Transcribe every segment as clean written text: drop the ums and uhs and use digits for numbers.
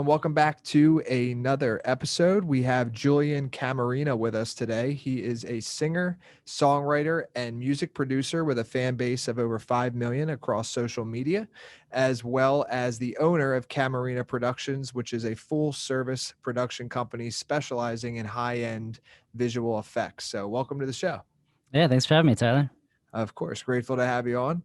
everyone. Welcome back to another episode. We have Julian Camarena with us today. He is a singer, songwriter, and music producer with a fan base of over 5 million across social media, as well as the owner of Camarena Productions, which is a full-service production company specializing in high-end visual effects. So welcome to the show. Yeah, thanks for having me, Tyler. Of course, grateful to have you on.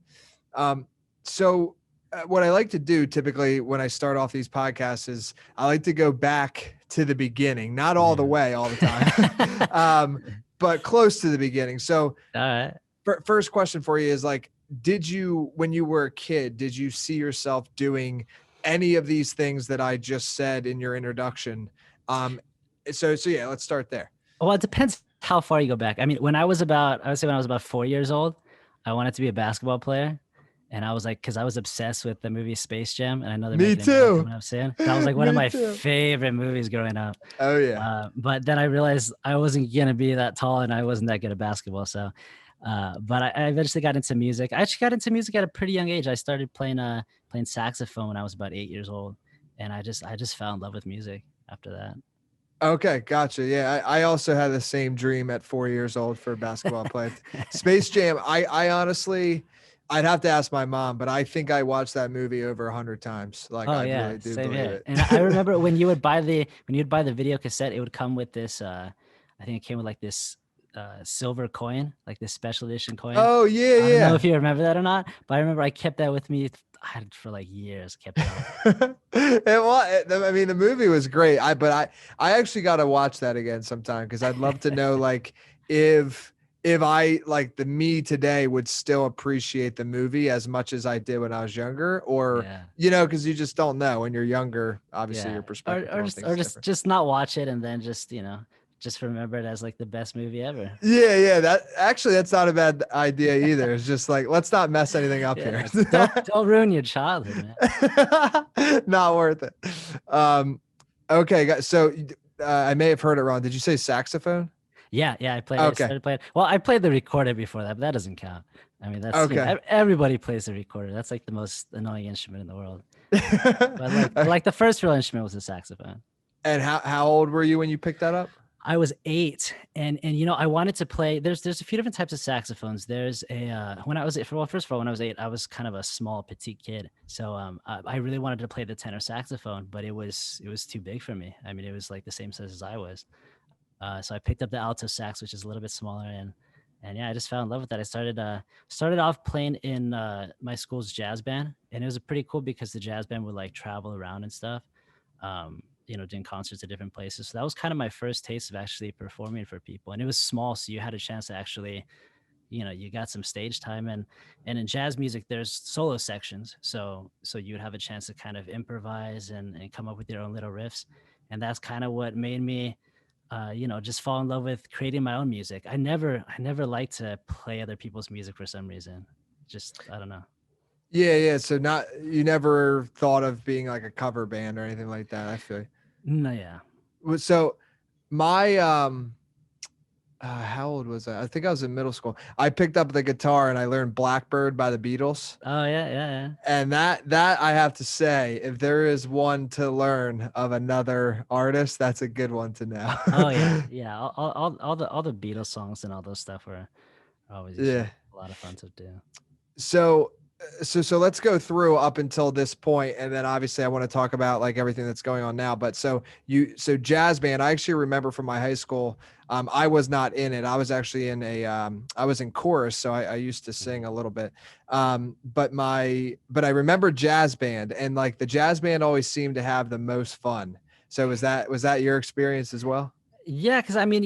What I like to do typically when I start off these podcasts is I like to go back to the beginning, not all the way all the time, but close to the beginning. So all right. First question for you is like, when you were a kid, did you see yourself doing any of these things that I just said in your introduction? So yeah, let's start there. Well, it depends how far you go back. I mean, I would say when I was about 4 years old, I wanted to be a basketball player. And I was like, because I was obsessed with the movie Space Jam, and I know they're Me making a movie too. coming up soon. That was like one of my too. favorite movies growing up. Oh yeah. But then I realized I wasn't gonna be that tall, and I wasn't that good at basketball. So, but I eventually got into music. I actually got into music at a pretty young age. I started playing saxophone when I was about 8 years old, and I just fell in love with music after that. Okay, gotcha. Yeah, I also had the same dream at 4 years old for a basketball player. Space Jam. I honestly, I'd have to ask my mom, but I think I watched that movie over 100 times. Like, I really do believe it. And I remember when you'd buy the video cassette, it would come with this. I think it came with like this silver coin, like this special edition coin. Oh yeah, I don't know if you remember that or not, but I remember I kept that with me. I had it for like years. Kept it on. I mean, the movie was great. I actually got to watch that again sometime because I'd love to know like if I like the me today would still appreciate the movie as much as I did when I was younger, or because you just don't know when you're younger. Obviously, your perspective or just not watch it and then just remember it as like the best movie ever. Yeah. That's not a bad idea either. It's just like, let's not mess anything up here. Don't ruin your childhood, man. Not worth it. Okay. So I may have heard it wrong. Did you say saxophone? Yeah. I played. Okay. I started playing. Well, I played the recorder before that, but that doesn't count. I mean, that's okay. Everybody plays the recorder. That's like the most annoying instrument in the world. But like the first real instrument was the saxophone. And how old were you when you picked that up? I was 8, and I wanted to play. There's a few different types of saxophones. There's first of all, when I was 8, I was kind of a small petite kid, so I really wanted to play the tenor saxophone, but it was too big for me. I mean, it was like the same size as I was. So I picked up the alto sax, which is a little bit smaller, and yeah, I just fell in love with that. I started off playing in my school's jazz band, and it was pretty cool because the jazz band would like travel around and stuff. Doing concerts at different places. So that was kind of my first taste of actually performing for people. And it was small, so you had a chance to actually, you got some stage time. And in jazz music, there's solo sections. So you would have a chance to kind of improvise and come up with your own little riffs. And that's kind of what made me, just fall in love with creating my own music. I never liked to play other people's music for some reason. Just, I don't know. Yeah. So you never thought of being like a cover band or anything like that, I feel. No, yeah. So my how old was I? I think I was in middle school. I picked up the guitar and I learned Blackbird by the Beatles. Oh yeah. And that I have to say, if there is one to learn of another artist, that's a good one to know. Oh yeah. All the Beatles songs and all those stuff were always a lot of fun to do. So let's go through up until this point, and then obviously I want to talk about like everything that's going on now. But so jazz band, I actually remember from my high school, I was not in it. I was actually in I was in chorus, so I used to sing a little bit. But I remember jazz band, and like the jazz band always seemed to have the most fun. So was that your experience as well? Yeah, because I mean,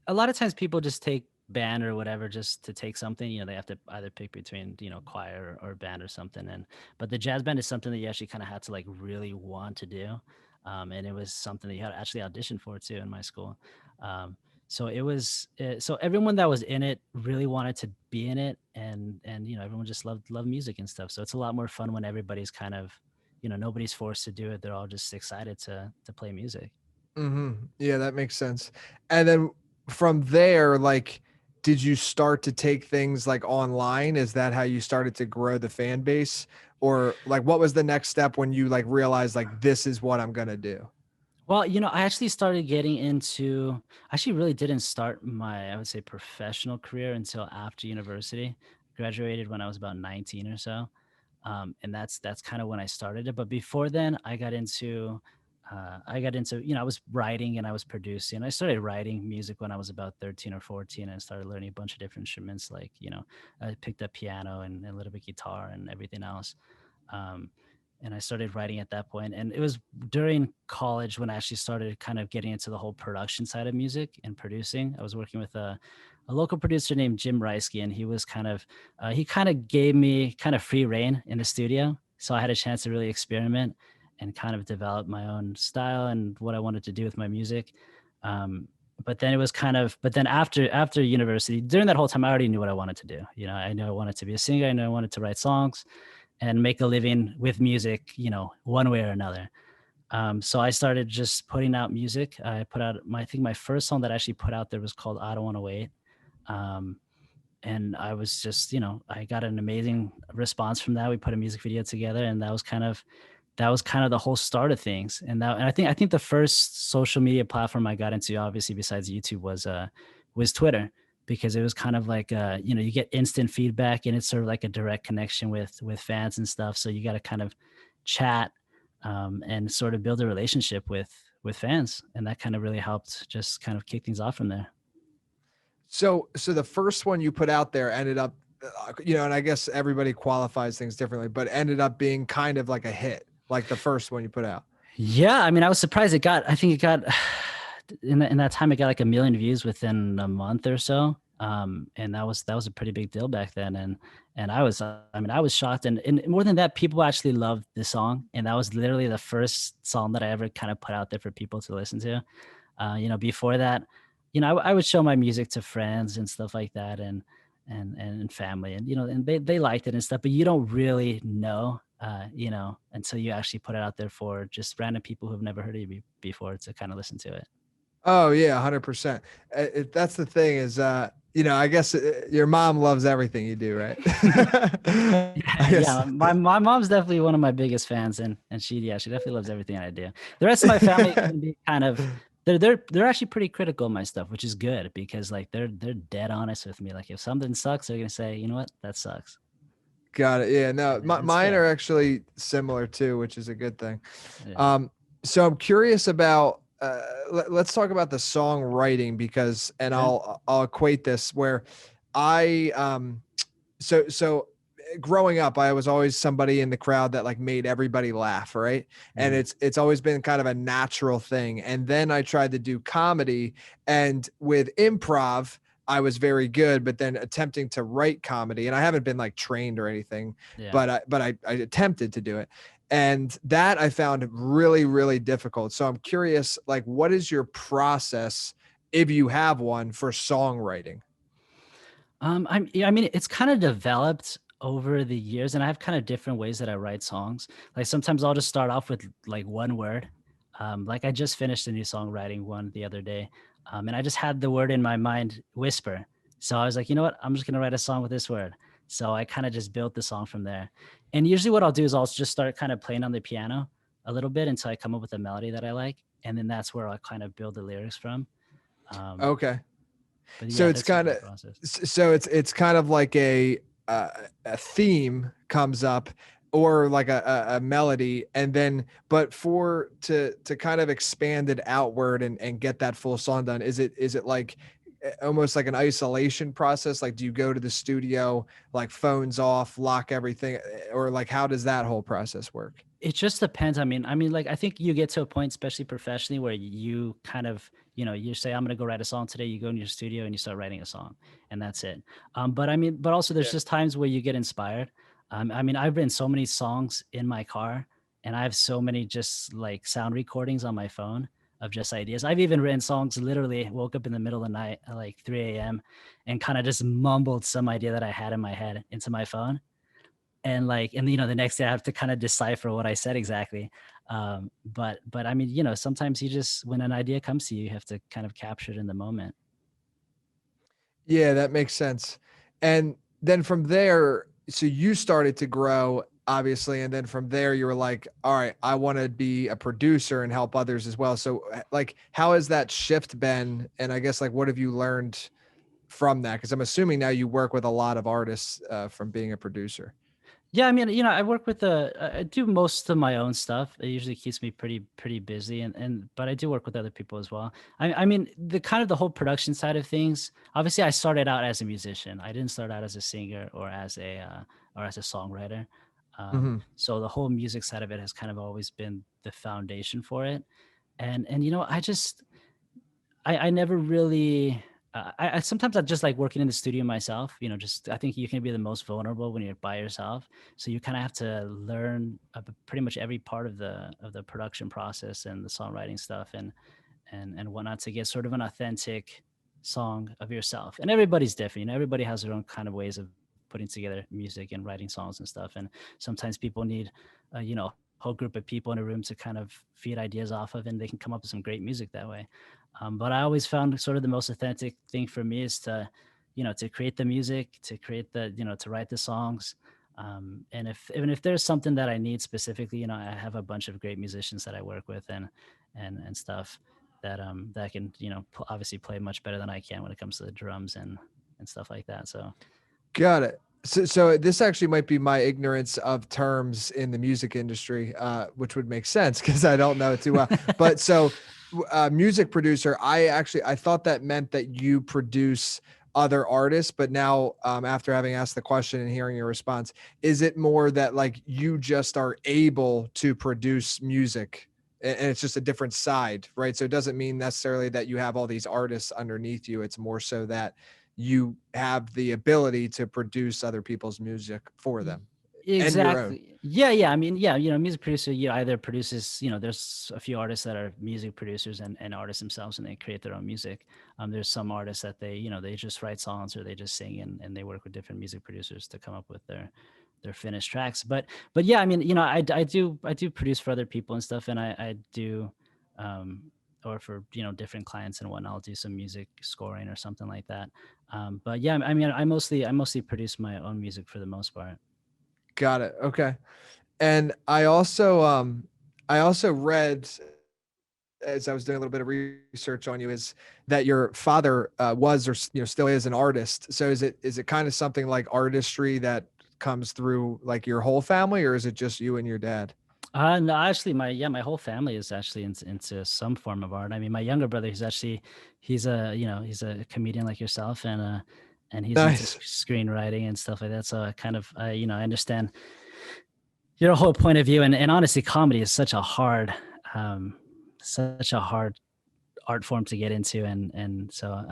a lot of times people just take band or whatever just to take something. They have to either pick between choir or band or something, but the jazz band is something that you actually kind of had to like really want to do, and it was something that you had to actually audition for too in my school. So it was so everyone that was in it really wanted to be in it, and everyone just loved music and stuff. So it's a lot more fun when everybody's kind of nobody's forced to do it. They're all just excited to play music. Yeah, that makes sense. And then from there, like, did you start to take things like online? Is that how you started to grow the fan base? or like what was the next step when you like realized like this is what I'm gonna do? Well, I actually started getting into, actually really didn't start my, I would say, professional career until after university. Graduated when I was about 19 or so. And that's kind of when I started it. But before then, I was writing and I was producing. I started writing music when I was about 13 or 14 and started learning a bunch of different instruments. Like, I picked up piano and a little bit guitar and everything else. Um, and I started writing at that point. And it was during college when I actually started kind of getting into the whole production side of music and producing. I was working with a local producer named Jim Reisky, and he kind of gave me kind of free reign in the studio. So I had a chance to really experiment and kind of develop my own style and what I wanted to do with my music. Um, but then it was but then after university, during that whole time, I already knew what I wanted to do. I knew I wanted to be a singer. I knew I wanted to write songs and make a living with music, one way or another. So I started just putting out music. I put out I think my first song that I actually put out there was called I Don't Want to Wait. Um, and I was just, I got an amazing response from that. We put a music video together, and that was kind of the whole start of things. And I think the first social media platform I got into, obviously besides YouTube, was Twitter, because it was kind of like you get instant feedback, and it's sort of like a direct connection with fans and stuff. So you got to kind of chat and sort of build a relationship with fans, and that kind of really helped just kind of kick things off from there. So the first one you put out there ended up, and I guess everybody qualifies things differently, but ended up being kind of like a hit, like the first one you put out. Yeah, I mean, I was surprised I think it got in that time it got like 1 million views within a month or so. And that was a pretty big deal back then. And I was shocked. And more than that, people actually loved the song. And that was literally the first song that I ever kind of put out there for people to listen to. Before that, I would show my music to friends and stuff like that, and family, and and they liked it and stuff, but you don't really know, until you actually put it out there for just random people who've never heard of you before to kind of listen to it. Oh yeah, 100%. That's the thing is, I guess your mom loves everything you do, right? I guess. Yeah, my mom's definitely one of my biggest fans, and she definitely loves everything I do. The rest of my family can be kind of, they're actually pretty critical of my stuff, which is good, because like they're dead honest with me. Like if something sucks, they're gonna say, you know what, that sucks. Got it. Yeah, no, It's mine good. are actually similar too, which is a good thing. Yeah. So I'm curious about, let's talk about the songwriting because, and Okay. I'll equate this where I, so growing up, I was always somebody in the crowd that like made everybody laugh, right? And Mm. it's always been kind of a natural thing. And then I tried to do comedy, and with improv, I was very good, but then attempting to write comedy, and I haven't been like trained or anything, Yeah. but I attempted to do it. And that I found really, really difficult. So I'm curious, like, what is your process, if you have one, for songwriting? I mean, it's kind of developed over the years, and I have kind of different ways that I write songs. Like sometimes I'll just start off with like one word. Like I just finished a new songwriting one the other day, and I just had the word in my mind, whisper. So I was like, you know what? I'm just gonna write a song with this word. So I kind of just built the song from there. And usually, what I'll do is I'll just start kind of playing on the piano a little bit until I come up with a melody that I like, and then that's where I'll kind of build the lyrics from. Um, Okay. but So yeah, it's that's usually kind the of, process. so it's kind of like uh, a theme comes up, or like a melody, and then but for to kind of expand it outward and get that full song done, is it like almost like an isolation process? Like do you go to the studio, like phones off, lock everything, or like how does that whole process work? It just depends. I mean, like I think you get to a point, especially professionally, where you kind of, you say, I'm gonna go write a song today. You go in your studio and you start writing a song, and that's it. But also there's Yeah. just times where you get inspired. I mean, I've written so many songs in my car, and I have so many just like sound recordings on my phone of just ideas. I've even written songs. Literally, woke up in the middle of the night at like 3 a.m. and kind of just mumbled some idea that I had in my head into my phone, and like, and the next day I have to kind of decipher what I said exactly. But I mean, sometimes you just, when an idea comes to you, you have to kind of capture it in the moment. Yeah, that makes sense. And then from there, so you started to grow. obviously, and then from there you were like, all right, I want to be a producer and help others as well. So like how has that shift been, and I guess like what have you learned from that, because I'm assuming now you work with a lot of artists from being a producer. Yeah, I mean, I work with I do most of my own stuff. It usually keeps me pretty busy, and but I do work with other people as well. I mean, the kind of the whole production side of things. Obviously, I started out as a musician. I didn't start out as a singer or as a songwriter. Hmm. So the whole music side of it has kind of always been the foundation for it. And I never really. I sometimes I just like working in the studio myself. Just I think you can be the most vulnerable when you're by yourself. So you kind of have to learn pretty much every part of the production process and the songwriting stuff and whatnot to get sort of an authentic song of yourself. And everybody's different. Everybody has their own kind of ways of putting together music and writing songs and stuff. And sometimes people need, a whole group of people in a room to kind of feed ideas off of, and they can come up with some great music that way. But I always found sort of the most authentic thing for me is to create the music, to create to write the songs. And if there's something that I need specifically, I have a bunch of great musicians that I work with and stuff that can, obviously play much better than I can when it comes to the drums and stuff like that. So Got it. So this actually might be my ignorance of terms in the music industry, which would make sense because I don't know it too well. But so, music producer, I thought that meant that you produce other artists, but now, after having asked the question and hearing your response, is it more that like you just are able to produce music and it's just a different side, right? So it doesn't mean necessarily that you have all these artists underneath you. It's more so that you have the ability to produce other people's music for Y- them and your own. exactly. Yeah. I mean, yeah, music producer, either produces, there's a few artists that are music producers and artists themselves and they create their own music. There's some artists that they just write songs or they just sing and they work with different music producers to come up with their finished tracks. But yeah, I mean, I do produce for other people and stuff, and I do or for different clients and whatnot. I'll do some music scoring or something like that. But yeah, I mean, I mostly produce my own music for the most part. Got it. Okay. And I also read, as I was doing a little bit of research on you, is that your father was or still is an artist. So is it kind of something like artistry that comes through like your whole family, or is it just you and your dad? No, actually, my whole family is actually into some form of art. I mean, my younger brother, he's a comedian like yourself, and he's into Nice. screenwriting and stuff like that. So I understand your whole point of view, and honestly, comedy is um, such a hard art form to get into, and so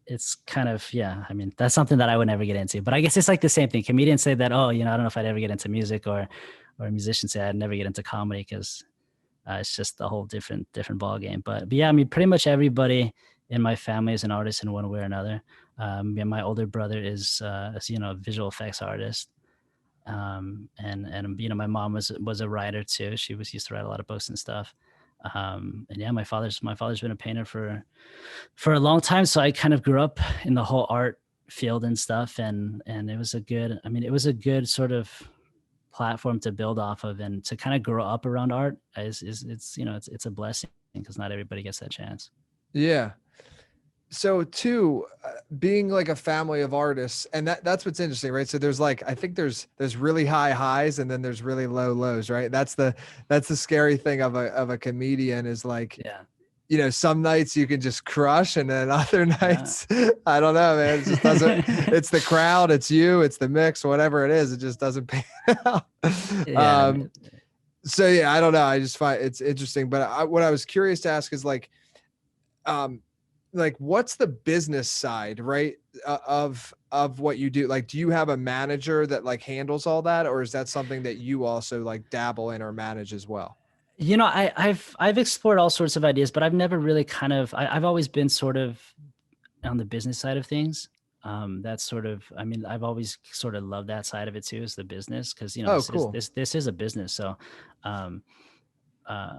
it's kind of, yeah. I mean, that's something that I would never get into. But I guess it's like the same thing. Comedians say that, oh, I don't know if I'd ever get into music, or musicians say I'd never get into comedy because it's just a whole different ball game. But yeah, I mean, pretty much everybody in my family is an artist in one way or another. Yeah, my older brother is a visual effects artist. And my mom was a writer too. She was used to write a lot of books and stuff. And yeah, my father's been a painter for a long time, so I kind of grew up in the whole art field and stuff, and it was a good sort of platform to build off of and to kind of grow up around art is it's a blessing because not everybody gets that chance. Yeah. So too, being like a family of artists, and that's what's interesting, right? So there's like, I think there's really high highs and then there's really low lows, right? That's the scary thing of a comedian is like, Yeah. some nights you can just crush and then other Yeah. nights, I don't know, man, it just doesn't, it's the crowd, it's you, it's the mix, whatever it is, it just doesn't pay out. Yeah. Um, so yeah, I don't know. I just find it's interesting, but what I was curious to ask is um, like what's the business side, right? Of what you do? Like, do you have a manager that like handles all that, or is that something that you also like dabble in or manage as well? I've explored all sorts of ideas, but I've never really I've always been sort of on the business side of things. That's sort of, I mean, I've always sort of loved that side of it too, is the business, because Oh, this is cool. this is a business. So, um, uh,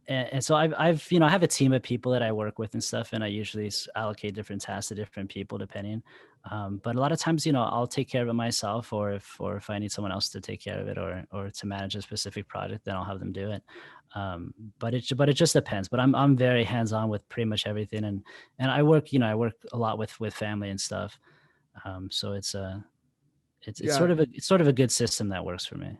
and so I've I have a team of people that I work with and stuff, and I usually allocate different tasks to different people depending. But a lot of times, I'll take care of it myself, or if I need someone else to take care of it, or to manage a specific project, then I'll have them do it. But it just depends. But I'm very hands on with pretty much everything, and I work a lot with family and stuff. So it's Yeah. sort of a good system that works for me.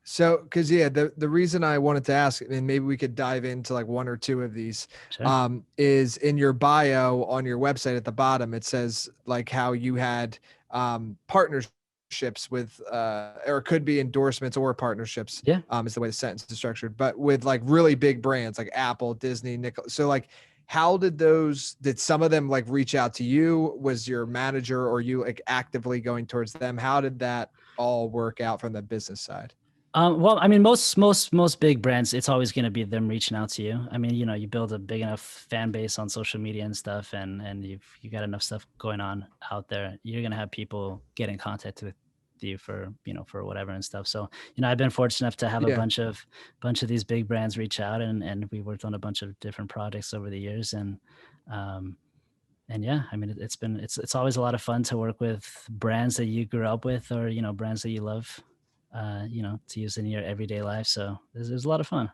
So, because yeah, the reason I wanted to ask, and maybe we could dive into like one or two of these, Sure. is in your bio on your website at the bottom. It says like how you had partnerships with, or it could be endorsements or partnerships, Yeah. is the way the sentence is structured, but with like really big brands like Apple, Disney, Nickel. So like, how did some of them like reach out to you? Was your manager or you like actively going towards them? How did that all work out from the business side? Well, I mean, most big brands, it's always going to be them reaching out to you. I mean, you build a big enough fan base on social media and stuff, and you got enough stuff going on out there. You're going to have people get in contact with you for whatever and stuff. So, I've been fortunate enough to have a Yeah. bunch of these big brands reach out, and we worked on a bunch of different projects over the years, um, and yeah, I mean, it's always a lot of fun to work with brands that you grew up with, or brands that you love, to use in your everyday life. So there's a lot of fun.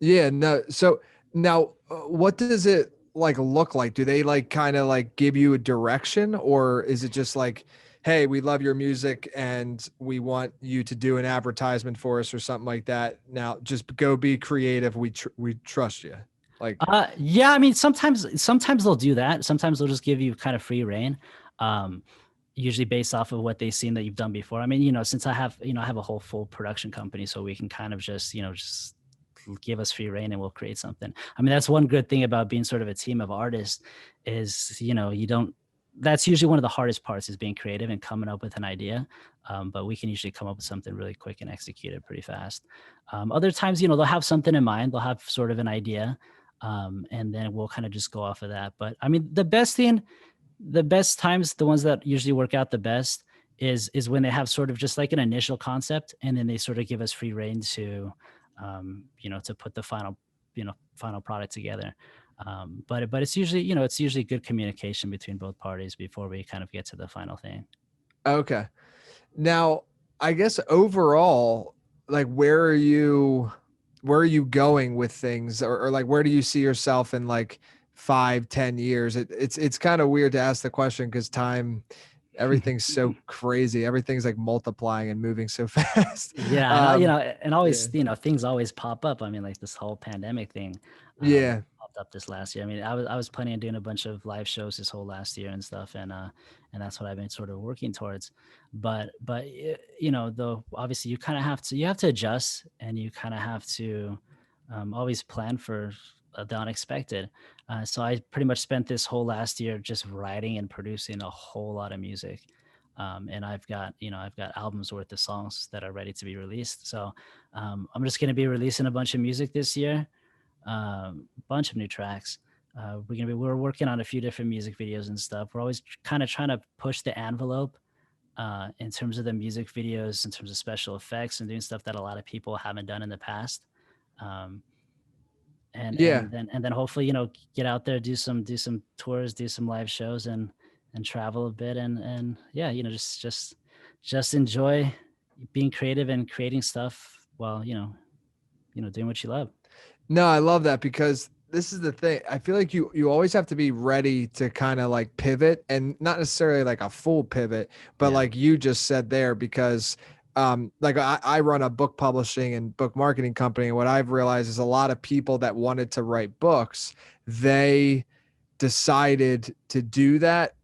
Yeah, no. So now, what does it like look like? Do they like kind of like give you a direction, or is it just like, hey, we love your music and we want you to do an advertisement for us or something like that? Now, just go be creative. We trust you. Like, Yeah, I mean, sometimes they'll do that. Sometimes they'll just give you kind of free reign. Um, Usually based off of what they've seen that you've done before. I mean, since I have a whole full production company, so we can kind of just give us free reign and we'll create something. I mean, that's one good thing about being sort of a team of artists is, you don't, that's usually one of the hardest parts, is being creative and coming up with an idea. But we can usually come up with something really quick and execute it pretty fast. Other times, they'll have something in mind, they'll have sort of an idea. And then we'll kind of just go off of that. But I mean, the best times, the ones that usually work out the best, is when they have sort of just like an initial concept, and then they sort of give us free reign to put the final product together. But it's usually good communication between both parties before we kind of get to the final thing. okay. Now, I guess overall, like, where are you going with things, or like, where do you see yourself in like 5, 10 years? It's kind of weird to ask the question because everything's so crazy. Everything's like multiplying and moving so fast. Yeah, and and Yeah, always, things always pop up. I mean, like this whole pandemic thing yeah, popped up this last year. I mean, I was planning on doing a bunch of live shows this whole last year and stuff, and that's what I've been sort of working towards. But though obviously you have to adjust, and you kind of have to always plan for the unexpected. So I pretty much spent this whole last year just writing and producing a whole lot of music. And I've got albums worth of songs that are ready to be released. So I'm just going to be releasing a bunch of music this year, bunch of new tracks. We're working on a few different music videos and stuff. We're always kind of trying to push the envelope in terms of the music videos, in terms of special effects, and doing stuff that a lot of people haven't done in the past. Um, and yeah. and then and then hopefully, get out there, do some tours, do some live shows, and travel a bit, and yeah, just enjoy being creative and creating stuff while doing what you love. No, I love that because this is the thing. I feel like you always have to be ready to kind of like pivot, and not necessarily like a full pivot, but Yeah. like you just said there, because like I run a book publishing and book marketing company, and what I've realized is a lot of people that wanted to write books, they decided to do that,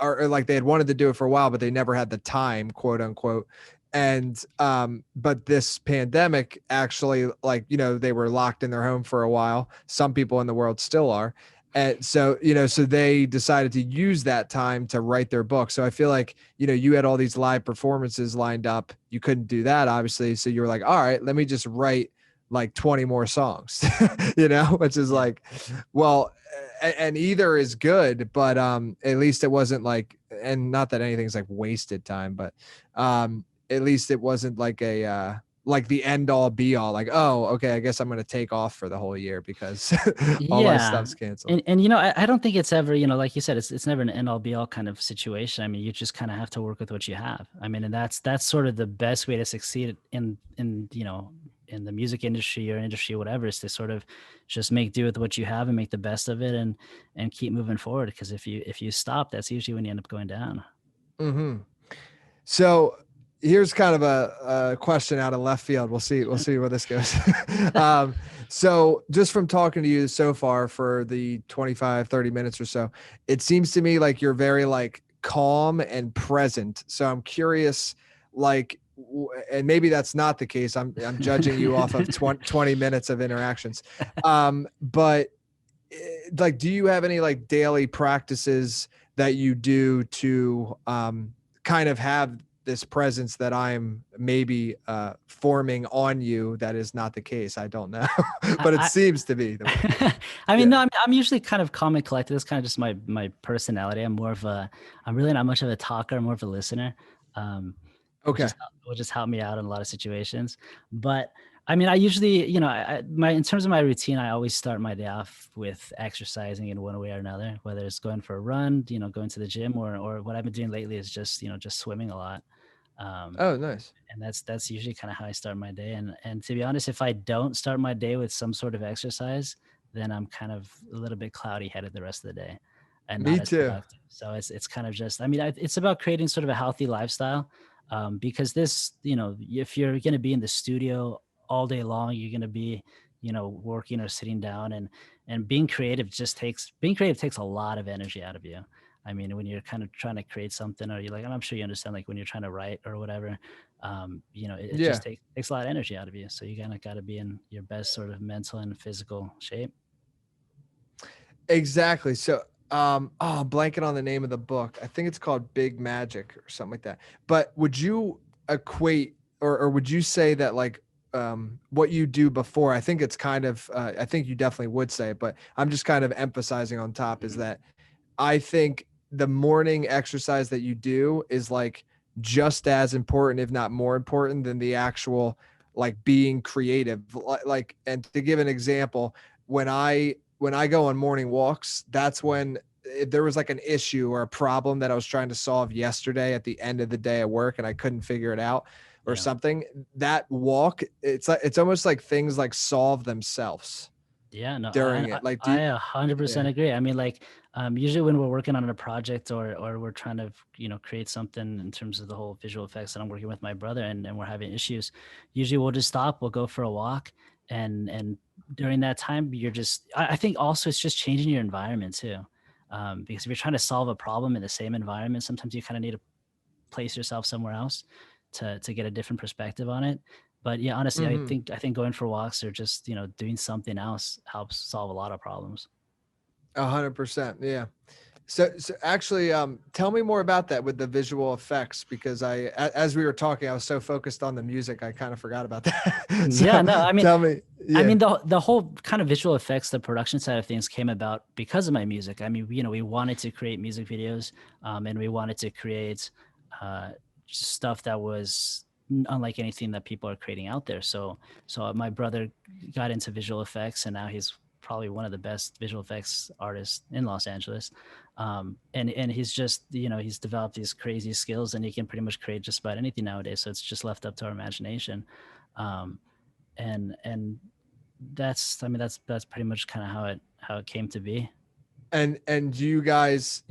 or like they had wanted to do it for a while, but they never had the time, quote unquote. And but this pandemic actually, like, they were locked in their home for a while. Some people in the world still are. And so, so they decided to use that time to write their book. So I feel like, you had all these live performances lined up. You couldn't do that, obviously. So you were like, all right, let me just write like 20 more songs, which is Yeah. like, well, and either is good, but at least it wasn't like, and not that anything's like wasted time, but at least it wasn't like like the end all be all, like, oh, okay, I guess I'm going to take off for the whole year because all my Yeah. stuff's canceled. And I don't think it's ever, like you said, it's never an end all be all kind of situation. I mean, you just kind of have to work with what you have. I mean, and that's sort of the best way to succeed in the music industry or industry, whatever, is to sort of just make do with what you have and make the best of it and keep moving forward. Because if you stop, that's usually when you end up going down. Mm-hmm. So here's kind of a question out of left field. We'll see where this goes. So just from talking to you so far for the 25, 30 minutes or so, it seems to me like you're very like calm and present. So I'm curious, like, and maybe that's not the case. I'm judging you off of 20 minutes of interactions. But like, do you have any like daily practices that you do to kind of have this presence that I'm maybe forming on you that is not the case? I don't know, but it seems to be the way. I mean, no, I'm usually kind of calm and collected. It's kind of just my personality. I'm really not much of a talker. I'm more of a listener. Okay. Will just help me out in a lot of situations. But I mean, I usually, in terms of my routine, I always start my day off with exercising in one way or another, whether it's going for a run, going to the gym, or what I've been doing lately is just swimming a lot. Oh, nice. And that's usually kind of how I start my day. And to be honest, if I don't start my day with some sort of exercise, then I'm kind of a little bit cloudy headed the rest of the day and not Me as too. productive. So it's kind of just, I mean, it's about creating sort of a healthy lifestyle. Because this, if you're going to be in the studio all day long, you're going to be, working or sitting down, and being creative takes a lot of energy out of you. I mean, when you're kind of trying to create something, or you're like, I'm sure you understand, like when you're trying to write or whatever, it Yeah, just takes a lot of energy out of you. So you kind of got to be in your best sort of mental and physical shape. exactly. So, I'm blanking on the name of the book. I think it's called Big Magic or something like that. But would you equate, or would you say that like, what you do before, I think it's kind of, I think you definitely would say it, but I'm just kind of emphasizing on top is that I think the morning exercise that you do is like just as important, if not more important than the actual like being creative. Like, and to give an example, when I go on morning walks, that's when if there was like an issue or a problem that I was trying to solve yesterday at the end of the day at work and I couldn't figure it out or Yeah. something, that walk, it's almost like things like solve themselves Yeah, no, during it. Like, do you, 100% yeah. agree. I mean, like, usually when we're working on a project, or we're trying to, create something in terms of the whole visual effects, and I'm working with my brother, and we're having issues, usually we'll just stop, we'll go for a walk. And during that time, I think also it's just changing your environment too. Because if you're trying to solve a problem in the same environment, sometimes you kind of need to place yourself somewhere else to get a different perspective on it. But yeah, honestly, Mhm. I think going for walks or just, doing something else helps solve a lot of problems. 100%. Yeah. So actually, tell me more about that with the visual effects, because as we were talking, I was so focused on the music, I kind of forgot about that. Yeah, So no, tell me, I yeah. mean the whole kind of visual effects, the production side of things came about because of my music. I mean, we wanted to create music videos, and we wanted to create uh, stuff that was unlike anything that people are creating out there. So my brother got into visual effects, and now he's probably one of the best visual effects artists in Los Angeles. And he's just, he's developed these crazy skills, and he can pretty much create just about anything nowadays. So it's just left up to our imagination. Um, and that's pretty much kind of how it came to be. And you guys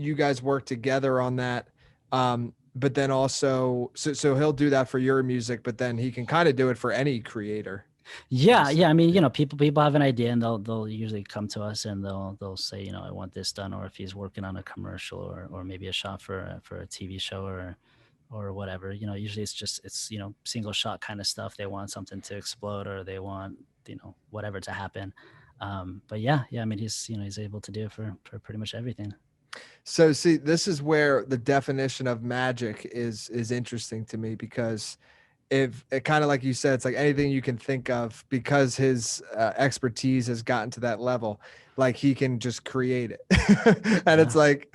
work together on that. But then also, so he'll do that for your music, but then he can kind of do it for any creator. Yeah, Just yeah. I mean, yeah. people have an idea, and they'll usually come to us, and they'll say, I want this done, or if he's working on a commercial, or maybe a shot for a TV show, or whatever. Usually it's single shot kind of stuff. They want something to explode, or they want whatever to happen. But yeah. I mean, he's able to do it for pretty much everything. So see, this is where the definition of magic is interesting to me, because if it kind of like you said, it's like anything you can think of, because his expertise has gotten to that level, like he can just create it. And Yeah. it's like,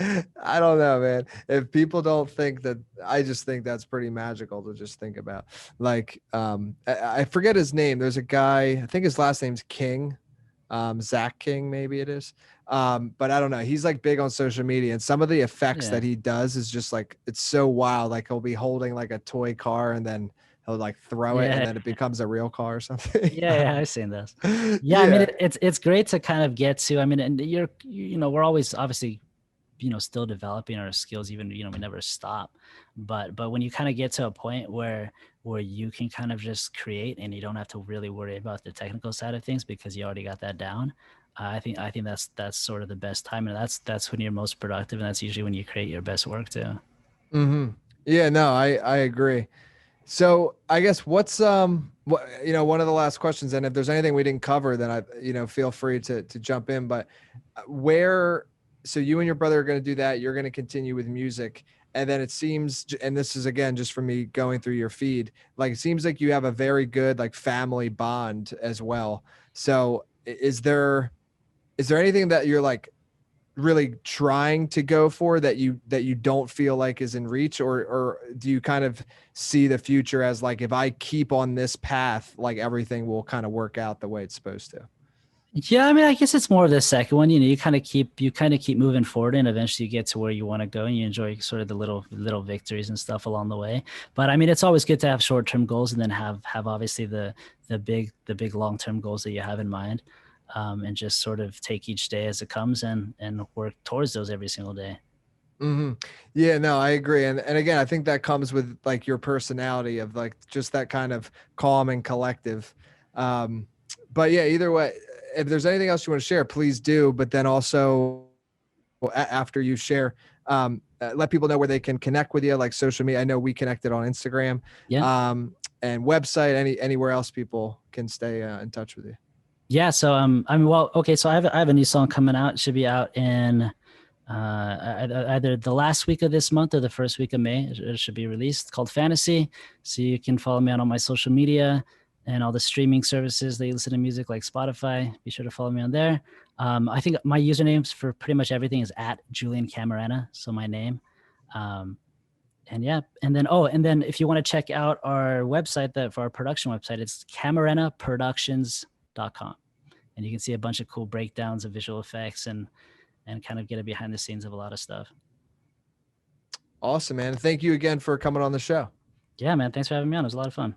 I don't know, man, if people don't think that, I just think that's pretty magical to just think about. Like I forget his name, there's a guy, I think his last name's King, Zach King, maybe it is. But I don't know, he's like big on social media, and some of the effects Yeah. that he does is just like, it's so wild. Like he'll be holding like a toy car, and then he'll like throw it, and Yeah. then it becomes a real car or something. Yeah, yeah, I've seen this. Yeah, I mean, Yeah. it's great to kind of get to. I mean, and we're always obviously, still developing our skills. Even we never stop. But when you kind of get to a point where you can kind of just create and you don't have to really worry about the technical side of things because you already got that down. I think that's sort of the best time, and that's when you're most productive, and that's usually when you create your best work too. Mm-hmm. Yeah. No, I agree. So I guess what's what, one of the last questions, and if there's anything we didn't cover, then feel free to jump in. But where, so you and your brother are going to do that. You're going to continue with music, and then it seems, and this is again just from me going through your feed, like it seems like you have a very good like family bond as well. So is there anything that you're like really trying to go for that you don't feel like is in reach, or do you kind of see the future as like, if I keep on this path, like everything will kind of work out the way it's supposed to? Yeah, I mean, I guess it's more of the second one. You kind of keep moving forward, and eventually you get to where you want to go, and you enjoy sort of the little victories and stuff along the way. But I mean, it's always good to have short-term goals, and then have obviously the big long-term goals that you have in mind, and just sort of take each day as it comes and work towards those every single day. Mm-hmm. Yeah, no, I agree. And again, I think that comes with like your personality of like just that kind of calm and collective. Um, but yeah, either way, if there's anything else you want to share, please do. But then also after you share, let people know where they can connect with you, like social media. I know we connected on Instagram, Yeah. and website, anywhere else people can stay in touch with you. Yeah. So I mean, well, okay. So I have a new song coming out. It should be out in either the last week of this month or the first week of May. It should be released. It's called Fantasy. So you can follow me on all my social media and all the streaming services that you listen to music, like Spotify. Be sure to follow me on there. I think my usernames for pretty much everything is at Julian Camarena. So my name. Um, and yeah, and then if you want to check out our website, that for our production website, it's camarenaproductions.com. And you can see a bunch of cool breakdowns of visual effects and kind of get a behind the scenes of a lot of stuff. Awesome, man. Thank you again for coming on the show. Yeah, man. Thanks for having me on. It was a lot of fun.